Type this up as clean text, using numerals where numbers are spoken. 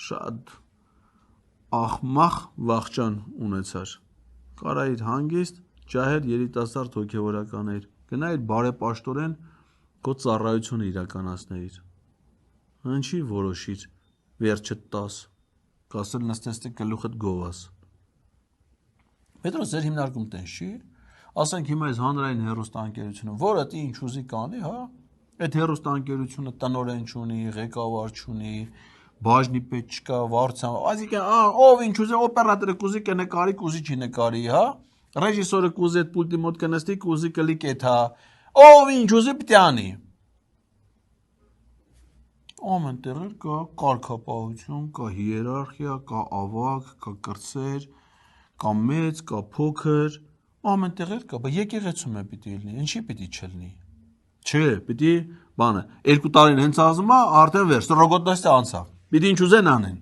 շատ ախմախ վախճան ունեցար։ Կարայիր հանգիստ, ջահել երիտասարդ հոգևորականներ, գնայիր բարեպաշտորեն քո ծառայությունը իրականացնեիր։ Հնչի որոշիր, վերջը 10, կասել նստես գլուխդ գովաս։ Պետրոս, ձեր հիմնարկում տենց չի։ Ասենք հիմա այս հանրային հեռուստաընկերությունը, որը դի ինչ ուզի կանի, հա։ Այդ հեռուստաընկերությունը տնօրեն չունի, ղեկավար չունի, բաժնի պետ չկա, վարձան, այսինքն ով ինչ ուզի, օպերատորը կուզի կնկարի, կուզի չի նկարի, հա։ Ռեժիսորը կուզի այդ պուլտի մոտ կնստի, կուզի կլիկ էդ, հա։ Ով ինչ ուզի պիտի անի։ Ամեն տեղ կա կարգապահություն, կա հիերարխիա, կա ավագ, կա կրտսեր, կա մեծ, կա փոքր, ամեն տեղ կա, բայց եկեղեցում է պիտի լինի, ինչի պիտի չլինի։ Չէ, պիտի բանը, 2 տարին հենց ասում է, արդեն վերջ, ռոգոտնոստը անցավ, պիտի ինչ ուզեն անեն։